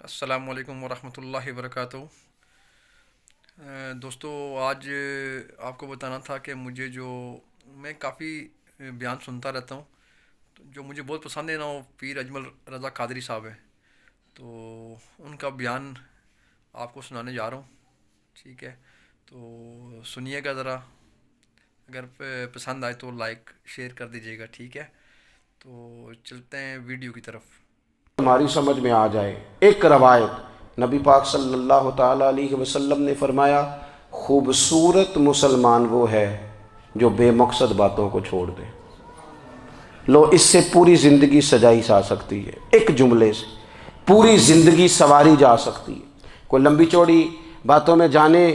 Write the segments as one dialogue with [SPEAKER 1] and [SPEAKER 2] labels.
[SPEAKER 1] السلام علیکم ورحمۃ اللہ وبرکاتہ۔ دوستو، آج آپ کو بتانا تھا کہ میں کافی بیان سنتا رہتا ہوں، تو جو مجھے بہت پسند ہے نا، وہ پیر اجمل رضا قادری صاحب ہیں۔ تو ان کا بیان آپ کو سنانے جا رہا ہوں، ٹھیک ہے؟ تو سنیے گا ذرا، اگر پسند آئے تو لائک شیئر کر دیجیے گا، ٹھیک ہے؟ تو چلتے ہیں ویڈیو کی طرف۔
[SPEAKER 2] ہماری سمجھ میں آ جائے۔ ایک روایت نبی پاک صلی اللہ تعالیٰ علیہ وسلم نے فرمایا، خوبصورت مسلمان وہ ہے جو بے مقصد باتوں کو چھوڑ دے۔ لو، اس سے پوری زندگی سجائی جا سکتی ہے، ایک جملے سے پوری زندگی سواری جا سکتی ہے۔ کوئی لمبی چوڑی باتوں میں جانے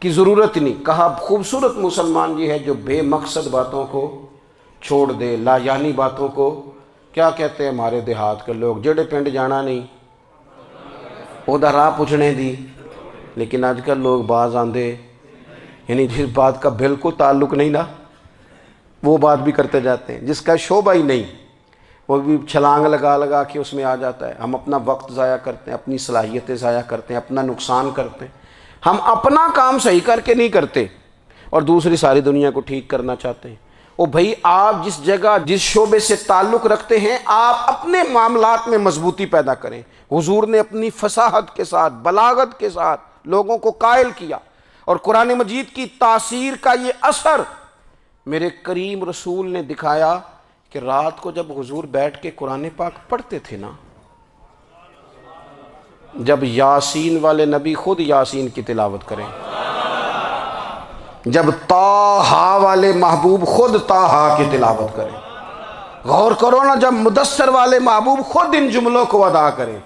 [SPEAKER 2] کی ضرورت نہیں۔ کہا خوبصورت مسلمان یہ ہے جو بے مقصد باتوں کو چھوڑ دے، لا یعنی باتوں کو۔ کیا کہتے ہیں ہمارے دیہات کے لوگ، جڑے پنڈ جانا نہیں ادھر راہ پوچھنے دی۔ لیکن آج کل لوگ باز آندے، یعنی جس بات کا بالکل تعلق نہیں نا، وہ بات بھی کرتے جاتے ہیں۔ جس کا شعبہ ہی نہیں، وہ بھی چھلانگ لگا لگا کے اس میں آ جاتا ہے۔ ہم اپنا وقت ضائع کرتے ہیں، اپنی صلاحیتیں ضائع کرتے ہیں، اپنا نقصان کرتے ہیں۔ ہم اپنا کام صحیح کر کے نہیں کرتے اور دوسری ساری دنیا کو ٹھیک کرنا چاہتے ہیں۔ او بھائی، آپ جس جگہ جس شعبے سے تعلق رکھتے ہیں، آپ اپنے معاملات میں مضبوطی پیدا کریں۔ حضور نے اپنی فصاحت کے ساتھ، بلاغت کے ساتھ لوگوں کو قائل کیا، اور قرآن مجید کی تاثیر کا یہ اثر میرے کریم رسول نے دکھایا کہ رات کو جب حضور بیٹھ کے قرآن پاک پڑھتے تھے نا، جب یاسین والے نبی خود یاسین کی تلاوت کریں، جب طٰہٰ والے محبوب خود طٰہٰ کی تلاوت کریں، غور کرو نا، جب مدثر والے محبوب خود ان جملوں کو ادا کریں،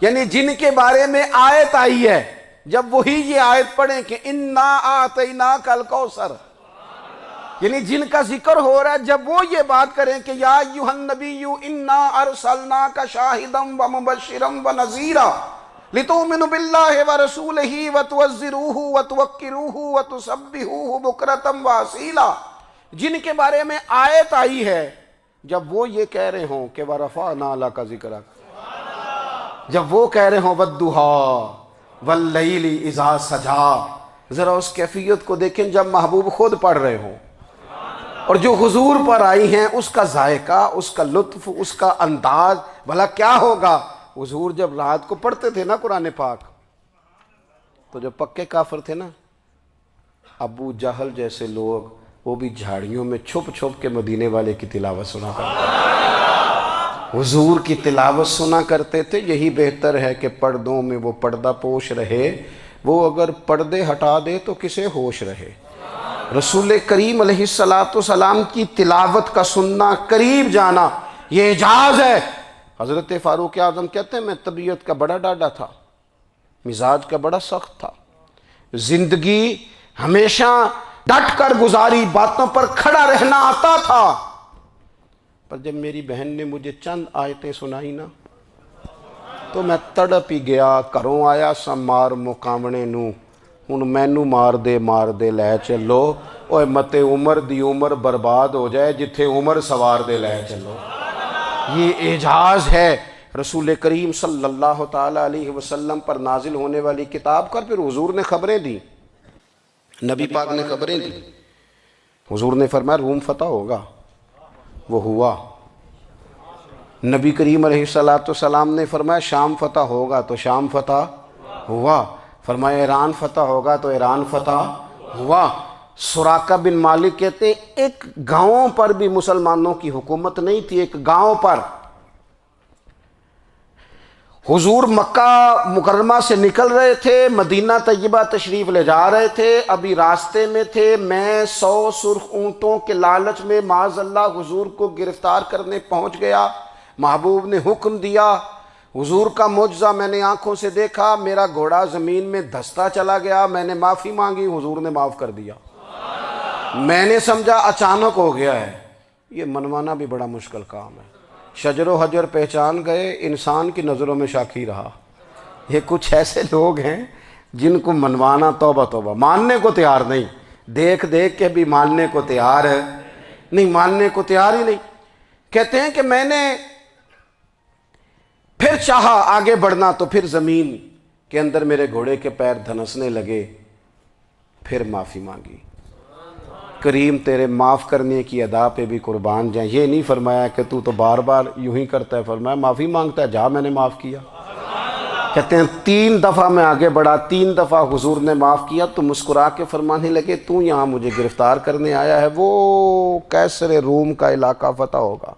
[SPEAKER 2] یعنی جن کے بارے میں آیت آئی ہے، جب وہی یہ آیت پڑھیں کہ اِنَّا أَعْطَيْنَاكَ الْكَوْثَرَ، یعنی جن کا ذکر ہو رہا ہے، جب وہ یہ بات کریں کہ یا ایھا النبی اِنَّا أَرْسَلْنَاكَ شَاہِدًا وَمُبَشِّرًا وَنَذِیرًا لِتُؤْمِنُوا بِاللَّهِ وَرَسُولِهِ وَتُعَزِّرُوهُ وَتُوَقِّرُوهُ وَتُسَبِّحُوهُ بُکْرَةً وَأَصِیلًا، جن کے بارے میں آیت آئی ہے، جب وہ یہ کہہ رہے ہوں کہ وَرَفَعْنَا لَکَ ذِکْرَکَ، جب وہ کہہ رہے ہوں وَالضُّحَىٰ وَاللَّیْلِ اِذَا سَجَىٰ، ذرا اس کیفیت کو دیکھیں جب محبوب خود پڑھ رہے ہوں، اور جو حضور پر آئی ہیں، اس کا ذائقہ، اس کا لطف، اس کا انداز بھلا کیا ہوگا۔ حضور جب رات کو پڑھتے تھے نا قرآن پاک، تو جو پکے کافر تھے نا، ابو جہل جیسے لوگ، وہ بھی جھاڑیوں میں چھپ چھپ کے مدینے والے کی تلاوت سنا کرتے تھے، حضور کی تلاوت سنا کرتے تھے۔ یہی بہتر ہے کہ پردوں میں وہ پردہ پوش رہے، وہ اگر پردے ہٹا دے تو کسے ہوش رہے۔ رسول کریم علیہ السلام کی تلاوت کا سننا، قریب جانا، یہ اعجاز ہے۔ حضرت فاروق اعظم کہتے ہیں، میں طبیعت کا بڑا ڈاڈا تھا، مزاج کا بڑا سخت تھا، زندگی ہمیشہ ڈٹ کر گزاری، باتوں پر کھڑا رہنا آتا تھا، پر جب میری بہن نے مجھے چند آیتیں سنائی نا، تو میں تڑپ ہی گیا۔ گھروں آیا سا مار مقامنے نو، ہن مینو مار دے لے چلو، اوے متے عمر دی عمر برباد ہو جائے، جتھے عمر سوار دے لے چلو۔ یہ اعجاز ہے رسول کریم صلی اللہ تعالیٰ علیہ وسلم پر نازل ہونے والی کتاب کا۔ پھر حضور نے خبریں دی، نبی پاک نے خبریں دی۔ حضور نے فرمایا روم فتح ہوگا، وہ ہوا۔ نبی کریم علیہ السلام نے فرمایا شام فتح ہوگا، تو شام فتح ہوا۔ فرمایا ایران فتح ہوگا، تو ایران فتح ہوا۔ سراقہ بن مالک کہتے ہیں ایک گاؤں پر بھی مسلمانوں کی حکومت نہیں تھی، ایک گاؤں پر۔ حضور مکہ مکرمہ سے نکل رہے تھے، مدینہ طیبہ تشریف لے جا رہے تھے، ابھی راستے میں تھے، میں 100 سرخ اونٹوں کے لالچ میں معاذ اللہ حضور کو گرفتار کرنے پہنچ گیا۔ محبوب نے حکم دیا، حضور کا معجزہ میں نے آنکھوں سے دیکھا، میرا گھوڑا زمین میں دھستا چلا گیا، میں نے معافی مانگی، حضور نے معاف کر دیا۔ میں نے سمجھا اچانک ہو گیا ہے۔ یہ منوانا بھی بڑا مشکل کام ہے۔ شجر و حجر پہچان گئے، انسان کی نظروں میں شاکی رہا۔ یہ کچھ ایسے لوگ ہیں جن کو منوانا توبہ توبہ، ماننے کو تیار نہیں، دیکھ دیکھ کے بھی ماننے کو تیار ہے نہیں، ماننے کو تیار ہی نہیں۔ کہتے ہیں کہ میں نے پھر چاہا آگے بڑھنا تو پھر زمین کے اندر میرے گھوڑے کے پیر دھنسنے لگے، پھر معافی مانگی۔ کریم تیرے معاف کرنے کی ادا پہ بھی قربان جائیں۔ یہ نہیں فرمایا کہ تو بار بار یوں ہی کرتا ہے، فرمایا معافی مانگتا ہے، جا میں نے معاف کیا۔ کہتے ہیں 3 دفعہ میں آگے بڑھا، 3 دفعہ حضور نے معاف کیا تو مسکرا کے فرمانے لگے تو یہاں مجھے گرفتار کرنے آیا ہے، وہ کیسر روم کا علاقہ فتح ہوگا۔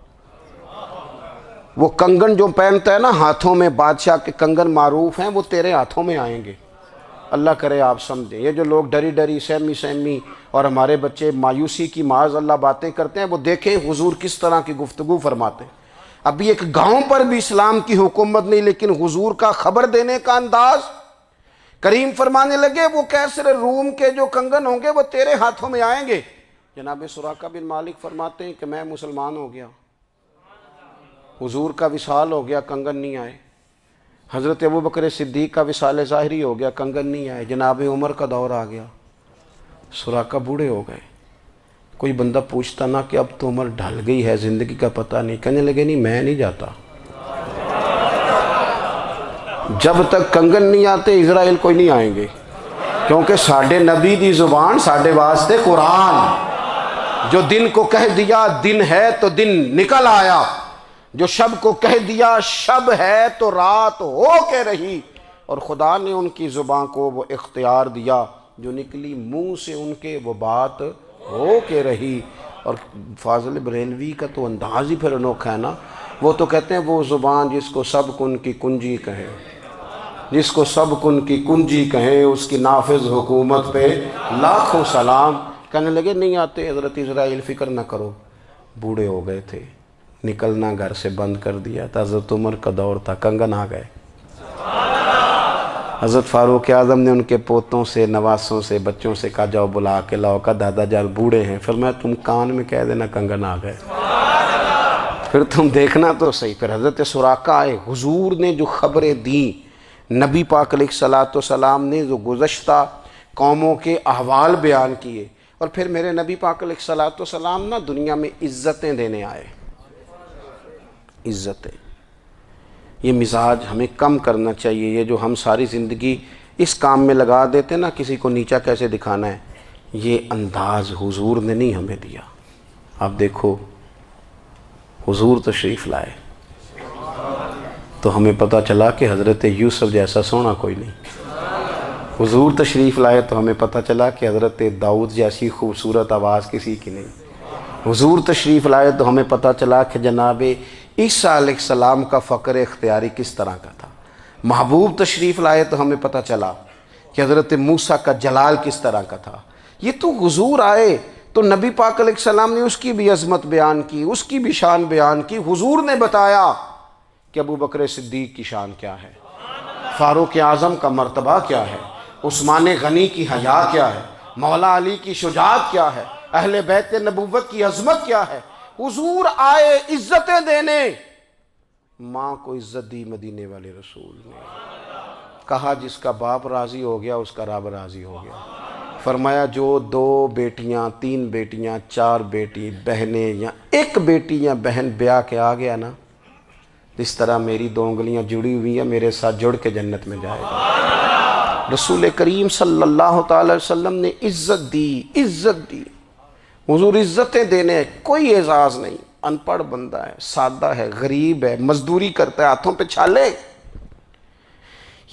[SPEAKER 2] وہ کنگن جو پہنتا ہے نا ہاتھوں میں، بادشاہ کے کنگن معروف ہیں، وہ تیرے ہاتھوں میں آئیں گے۔ اللہ کرے آپ سمجھیں، یہ جو لوگ ڈری ڈری سہمی اور ہمارے بچے مایوسی کی معاذ اللہ باتیں کرتے ہیں، وہ دیکھیں حضور کس طرح کی گفتگو فرماتے ہیں۔ ابھی ایک گاؤں پر بھی اسلام کی حکومت نہیں، لیکن حضور کا خبر دینے کا انداز۔ کریم فرمانے لگے وہ کیسر روم کے جو کنگن ہوں گے وہ تیرے ہاتھوں میں آئیں گے۔ جناب سراقہ بن مالک فرماتے ہیں کہ میں مسلمان ہو گیا، حضور کا وصال ہو گیا، کنگن نہیں آئے۔ حضرت ابوبکر صدیق کا وصال ظاہری ہو گیا، کنگن نہیں آئے۔ جناب عمر کا دور آ گیا، سراقہ بوڑھے ہو گئے۔ کوئی بندہ پوچھتا نا کہ اب تو عمر ڈھل گئی ہے، زندگی کا پتہ نہیں، کہنے لگے نہیں میں نہیں جاتا، جب تک کنگن نہیں آتے اسرائیل کوئی نہیں آئیں گے، کیونکہ ساڈے نبی دی زبان ساڈے واسطے قرآن۔ جو دن کو کہہ دیا دن ہے تو دن نکل آیا، جو شب کو کہہ دیا شب ہے تو رات ہو کے رہی، اور خدا نے ان کی زبان کو وہ اختیار دیا، جو نکلی منہ سے ان کے وہ بات ہو کے رہی۔ اور فاضل بریلوی کا تو انداز ہی پھر انوکھا ہے نا، وہ تو کہتے ہیں وہ زبان جس کو سب کن کی کنجی کہیں، جس کو سب کن کی کنجی کہیں، اس کی نافذ حکومت پہ لاکھوں سلام۔ کہنے لگے نہیں آتے حضرت اسرائیل، فکر نہ کرو، بوڑھے ہو گئے تھے، نکلنا گھر سے بند کر دیا تھا، حضرت عمر کا دور تھا، کنگن آ گئے۔ حضرت فاروق اعظم نے ان کے پوتوں سے، نواسوں سے، بچوں سے کہا جاؤ بلا کے لاؤ، کا دادا جان بوڑھے ہیں، فرمایا تم کان میں کہہ دینا کنگن آ گئے، پھر تم دیکھنا تو صحیح۔ پھر حضرت سراقہ آئے، حضور نے جو خبریں دیں، نبی پاک علیہ الصلوۃ والسلام نے جو گزشتہ قوموں کے احوال بیان کیے، اور پھر میرے نبی پاک علیہ الصلوۃ والسلام نا دنیا میں عزتیں دینے آئے۔ عزتیں، یہ مزاج ہمیں کم کرنا چاہیے۔ یہ جو ہم ساری زندگی اس کام میں لگا دیتے نا کسی کو نیچا کیسے دکھانا ہے، یہ انداز حضور نے نہیں ہمیں دیا۔ آپ دیکھو حضور تشریف لائے تو ہمیں پتہ چلا کہ حضرت یوسف جیسا سونا کوئی نہیں، حضور تشریف لائے تو ہمیں پتہ چلا کہ حضرت داؤد جیسی خوبصورت آواز کسی کی نہیں، حضور تشریف لائے تو ہمیں پتہ چلا کہ جناب عیسیٰ علیہ السلام کا فقر اختیاری کس طرح کا تھا، محبوب تشریف لائے تو ہمیں پتہ چلا کہ حضرت موسیٰ کا جلال کس طرح کا تھا۔ یہ تو حضور آئے تو نبی پاک علیہ السلام نے اس کی بھی عظمت بیان کی، اس کی بھی شان بیان کی۔ حضور نے بتایا کہ ابوبکر صدیق کی شان کیا ہے، فاروق اعظم کا مرتبہ کیا ہے، عثمان غنی کی حیا کیا ہے، مولا علی کی شجاعت کیا ہے، اہل بیت نبوت کی عظمت کیا ہے۔ حضور آئے عزتیں دینے، ماں کو عزت دی مدینے والے رسول نے، کہا جس کا باپ راضی ہو گیا اس کا رب راضی ہو گیا۔ فرمایا جو 2 بیٹیاں 3 بیٹیاں 4 بیٹی بہنیں یا 1 بیٹی یا بہن بیاہ کے آ گیا نا، اس طرح میری 2 انگلیاں جڑی ہوئی ہیں، میرے ساتھ جڑ کے جنت میں جائے گا۔ رسول کریم صلی اللہ تعالی وسلم نے عزت دی، عزت دی۔ حضور عزتیں دینے، کوئی اعزاز نہیں، ان پڑھ بندہ ہے، سادہ ہے، غریب ہے، مزدوری کرتا ہے، ہاتھوں پہ چھالے،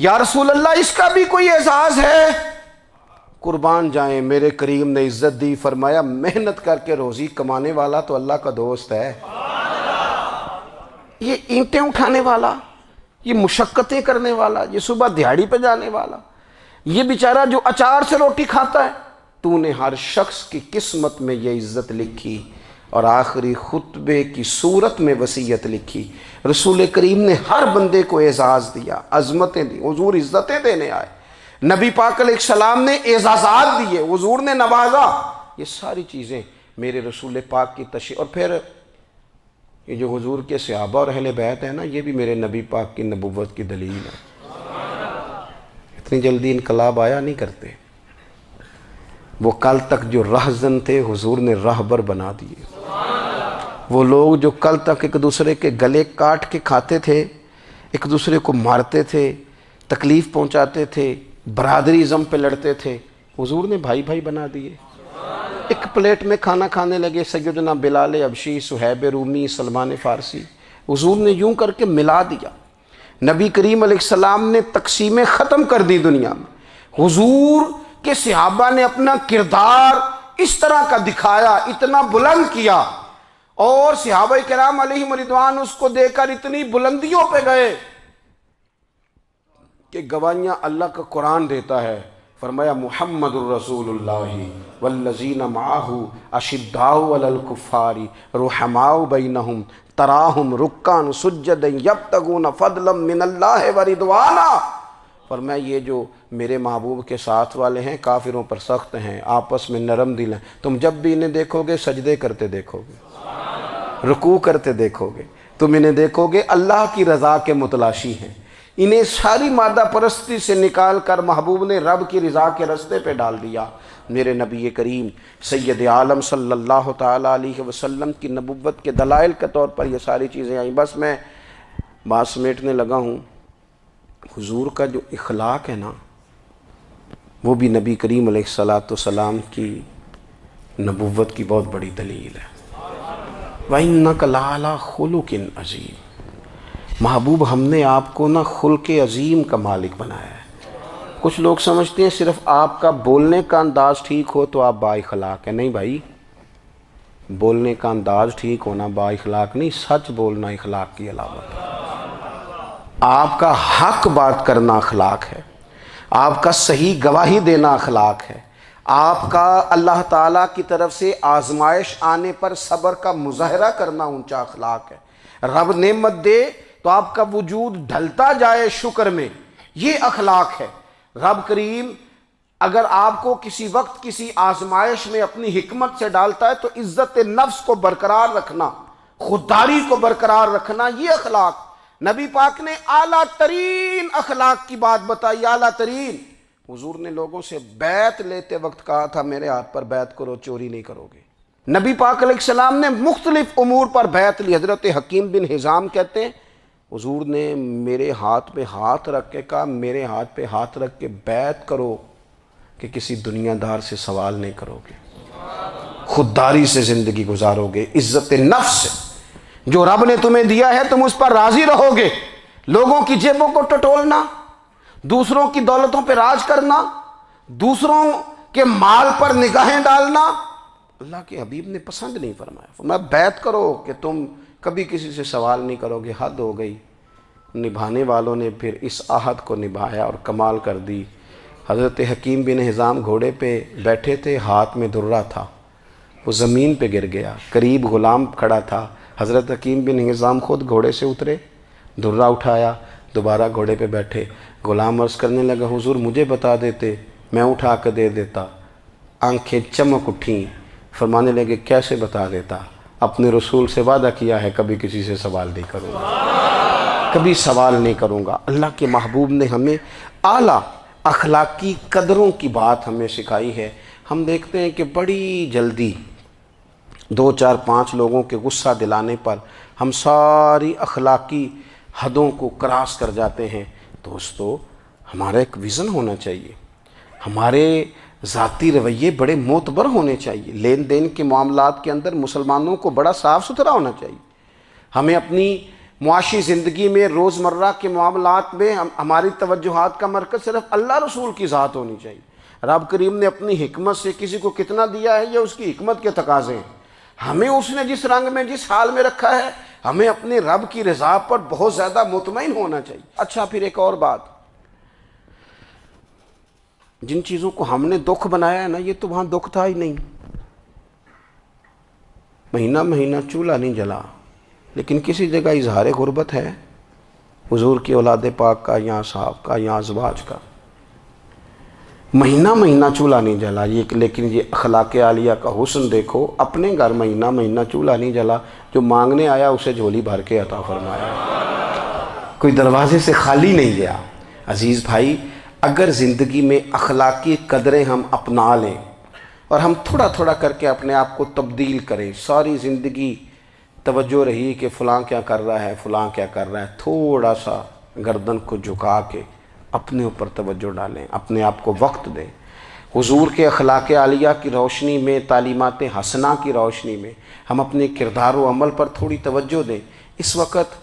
[SPEAKER 2] یا رسول اللہ اس کا بھی کوئی اعزاز ہے؟ قربان جائیں، میرے کریم نے عزت دی، فرمایا محنت کر کے روزی کمانے والا تو اللہ کا دوست ہے، یہ اینٹیں اٹھانے والا، یہ مشقتیں کرنے والا، یہ صبح دیہڑی پہ جانے والا، یہ بیچارہ جو اچار سے روٹی کھاتا ہے، تو نے ہر شخص کی قسمت میں یہ عزت لکھی اور آخری خطبے کی صورت میں وصیت لکھی۔ رسول کریم نے ہر بندے کو اعزاز دیا، عظمتیں دی، حضور عزتیں دینے آئے، نبی پاک علیہ السلام نے اعزازات دیے، حضور نے نوازا۔ یہ ساری چیزیں میرے رسول پاک کی تشریف، اور پھر یہ جو حضور کے صحابہ اور اہل بیت ہیں نا، یہ بھی میرے نبی پاک کی نبوت کی دلیل ہے۔ اتنی جلدی انقلاب آیا نہیں کرتے، وہ کل تک جو رہزن تھے حضور نے راہبر بنا دیے۔ وہ لوگ جو کل تک ایک دوسرے کے گلے کاٹ کے کھاتے تھے، ایک دوسرے کو مارتے تھے، تکلیف پہنچاتے تھے، برادری ازم پہ لڑتے تھے، حضور نے بھائی بھائی بنا دیے۔ ایک پلیٹ میں کھانا کھانے لگے، سیدنا بلال حبشی، صہیب رومی، سلمان فارسی، حضور نے یوں کر کے ملا دیا۔ نبی کریم علیہ السلام نے تقسیمیں ختم کر دی دنیا میں۔ حضور کے صحابہ نے اپنا کردار اس طرح کا دکھایا، اتنا بلند کیا، اور صحابہ کرام علیہم رضوان اس کو دیکھ کر اتنی بلندیوں پہ گئے کہ گواہیاں اللہ کا قرآن دیتا ہے۔ فرمایا محمد الرسول اللہ والذین معہ اشداء علی الکفار رحماء بینہم تراہم رکعا سجدا یبتغون فضلا من اللہ ورضوانا۔ فرمایا یہ جو میرے محبوب کے ساتھ والے ہیں کافروں پر سخت ہیں، آپس میں نرم دل ہیں، تم جب بھی انہیں دیکھو گے سجدے کرتے دیکھو گے، رکوع کرتے دیکھو گے، تم انہیں دیکھو گے اللہ کی رضا کے متلاشی ہیں۔ انہیں ساری مادہ پرستی سے نکال کر محبوب نے رب کی رضا کے رستے پہ ڈال دیا۔ میرے نبی کریم سید عالم صلی اللہ تعالیٰ علیہ وسلم کی نبوت کے دلائل کے طور پر یہ ساری چیزیں آئیں۔ بس میں بات سمیٹنے لگا ہوں۔ حضور کا جو اخلاق ہے نا، وہ بھی نبی کریم علیہ السلام کی نبوت کی بہت بڑی دلیل ہے۔ وَإِنَّكَ لَعَلَىٰ خُلُقٍ عَظِيمٍ۔ محبوب ہم نے آپ کو نا خلق عظیم کا مالک بنایا ہے۔ کچھ لوگ سمجھتے ہیں صرف آپ کا بولنے کا انداز ٹھیک ہو تو آپ با اخلاق ہیں۔ نہیں بھائی، بولنے کا انداز ٹھیک ہونا با اخلاق نہیں، سچ بولنا اخلاق کی علامت ہے۔ آپ کا حق بات کرنا اخلاق ہے، آپ کا صحیح گواہی دینا اخلاق ہے، آپ کا اللہ تعالیٰ کی طرف سے آزمائش آنے پر صبر کا مظاہرہ کرنا اونچا اخلاق ہے۔ رب نعمت دے تو آپ کا وجود ڈھلتا جائے شکر میں، یہ اخلاق ہے۔ رب کریم اگر آپ کو کسی وقت کسی آزمائش میں اپنی حکمت سے ڈالتا ہے تو عزت نفس کو برقرار رکھنا، خودداری کو برقرار رکھنا، یہ اخلاق۔ نبی پاک نے اعلیٰ ترین اخلاق کی بات بتائی، اعلیٰ ترین۔ حضور نے لوگوں سے بیعت لیتے وقت کہا تھا میرے ہاتھ پر بیعت کرو، چوری نہیں کرو گے۔ نبی پاک علیہ السلام نے مختلف امور پر بیعت لی۔ حضرت حکیم بن حزام کہتے ہیں حضور نے میرے ہاتھ پہ ہاتھ رکھ کے کہا میرے ہاتھ پہ ہاتھ رکھ کے بیعت کرو کہ کسی دنیا دار سے سوال نہیں کرو گے، خودداری سے زندگی گزارو گے، عزت نفس سے، جو رب نے تمہیں دیا ہے تم اس پر راضی رہو گے۔ لوگوں کی جیبوں کو ٹٹولنا، دوسروں کی دولتوں پہ راج کرنا، دوسروں کے مال پر نگاہیں ڈالنا اللہ کے حبیب نے پسند نہیں فرمایا۔ فرمایا بیعت کرو کہ تم کبھی کسی سے سوال نہیں کرو گے۔ حد ہو گئی۔ نبھانے والوں نے پھر اس عہد کو نبھایا اور کمال کر دی۔ حضرت حکیم بن حزام گھوڑے پہ بیٹھے تھے، ہاتھ میں درہ تھا، وہ زمین پہ گر گیا، قریب غلام کھڑا تھا، حضرت حکیم بن حزام خود گھوڑے سے اترے، درہ اٹھایا، دوبارہ گھوڑے پہ بیٹھے۔ غلام عرض کرنے لگا حضور مجھے بتا دیتے میں اٹھا کر دے دیتا۔ آنکھیں چمک اٹھیں، فرمانے لگے کیسے بتا دیتا، اپنے رسول سے وعدہ کیا ہے کبھی کسی سے سوال نہیں کروں گا، کبھی سوال نہیں کروں گا۔ اللہ کے محبوب نے ہمیں اعلیٰ اخلاقی قدروں کی بات ہمیں سکھائی ہے۔ ہم دیکھتے ہیں کہ بڑی جلدی 2 4 5 لوگوں کے غصہ دلانے پر ہم ساری اخلاقی حدوں کو کراس کر جاتے ہیں۔ دوستو ہمارا ایک ویژن ہونا چاہیے، ہمارے ذاتی رویے بڑے معتبر ہونے چاہیے، لین دین کے معاملات کے اندر مسلمانوں کو بڑا صاف ستھرا ہونا چاہیے۔ ہمیں اپنی معاشی زندگی میں روزمرہ کے معاملات میں ہماری توجہات کا مرکز صرف اللہ رسول کی ذات ہونی چاہیے۔ رب کریم نے اپنی حکمت سے کسی کو کتنا دیا ہے یہ اس کی حکمت کے تقاضے ہیں۔ ہمیں اس نے جس رنگ میں جس حال میں رکھا ہے ہمیں اپنے رب کی رضا پر بہت زیادہ مطمئن ہونا چاہیے۔ اچھا پھر ایک اور بات، جن چیزوں کو ہم نے دکھ بنایا ہے نا یہ تو وہاں دکھ تھا ہی نہیں۔ مہینہ مہینہ چولہا نہیں جلا، لیکن کسی جگہ اظہار غربت ہے حضور کی اولاد پاک کا یا صاحب کا یا ازواج کا۔ مہینہ مہینہ چولہا نہیں جلا، لیکن یہ اخلاق عالیہ کا حسن دیکھو، اپنے گھر مہینہ مہینہ چولہا نہیں جلا، جو مانگنے آیا اسے جھولی بھر کے عطا فرمایا، کوئی دروازے سے خالی نہیں گیا۔ عزیز بھائی اگر زندگی میں اخلاقی قدریں ہم اپنا لیں اور ہم تھوڑا تھوڑا کر کے اپنے آپ کو تبدیل کریں، ساری زندگی توجہ رہی کہ فلاں کیا کر رہا ہے فلاں کیا کر رہا ہے، تھوڑا سا گردن کو جھکا کے اپنے اوپر توجہ ڈالیں، اپنے آپ کو وقت دیں، حضور کے اخلاق عالیہ کی روشنی میں، تعلیمات حسنہ کی روشنی میں ہم اپنے کردار و عمل پر تھوڑی توجہ دیں۔ اس وقت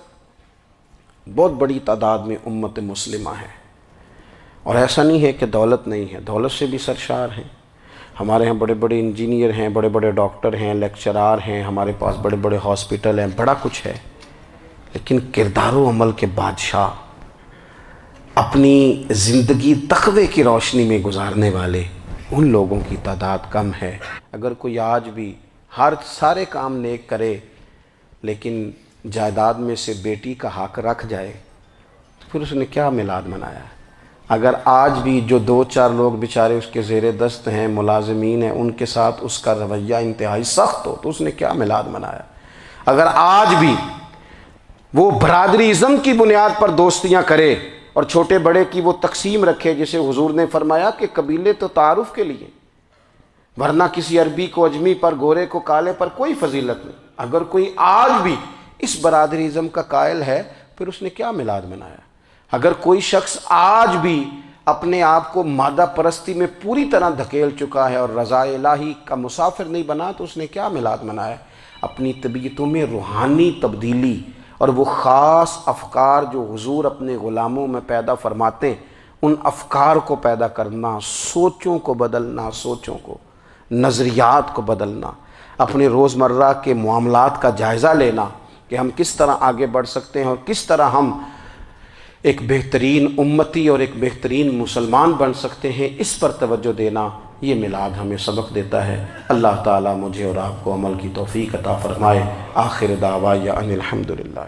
[SPEAKER 2] بہت بڑی تعداد میں امت مسلمہ ہے، اور ایسا نہیں ہے کہ دولت نہیں ہے، دولت سے بھی سرشار ہیں۔ ہمارے ہاں بڑے بڑے انجینئر ہیں، بڑے بڑے ڈاکٹر ہیں، لیکچرار ہیں، ہمارے پاس بڑے بڑے ہاسپٹل ہیں، بڑا کچھ ہے، لیکن کردار و عمل کے بادشاہ، اپنی زندگی تقوی کی روشنی میں گزارنے والے، ان لوگوں کی تعداد کم ہے۔ اگر کوئی آج بھی سارے کام نیک کرے لیکن جائیداد میں سے بیٹی کا حق رکھ جائے تو پھر اس نے کیا میلاد منایا ہے؟ اگر آج بھی جو 2-4 لوگ بیچارے اس کے زیر دست ہیں، ملازمین ہیں، ان کے ساتھ اس کا رویہ انتہائی سخت ہو تو اس نے کیا میلاد منایا؟ اگر آج بھی وہ برادری ازم کی بنیاد پر دوستیاں کرے اور چھوٹے بڑے کی وہ تقسیم رکھے، جسے حضور نے فرمایا کہ قبیلے تو تعارف کے لیے، ورنہ کسی عربی کو اجمی پر، گورے کو کالے پر کوئی فضیلت نہیں۔ اگر کوئی آج بھی اس برادری ازم کا قائل ہے پھر اس نے کیا میلاد منایا؟ اگر کوئی شخص آج بھی اپنے آپ کو مادہ پرستی میں پوری طرح دھکیل چکا ہے اور رضا الہی کا مسافر نہیں بنا تو اس نے کیا میلاد منایا؟ اپنی طبیعتوں میں روحانی تبدیلی اور وہ خاص افکار جو حضور اپنے غلاموں میں پیدا فرماتے ہیں، ان افکار کو پیدا کرنا، سوچوں کو بدلنا، سوچوں کو، نظریات کو بدلنا، اپنے روزمرہ کے معاملات کا جائزہ لینا کہ ہم کس طرح آگے بڑھ سکتے ہیں اور کس طرح ہم ایک بہترین امتی اور ایک بہترین مسلمان بن سکتے ہیں، اس پر توجہ دینا، یہ میلاد ہمیں سبق دیتا ہے۔ اللہ تعالیٰ مجھے اور آپ کو عمل کی توفیق عطا فرمائے۔ آخر دعوایا ان الحمدللہ۔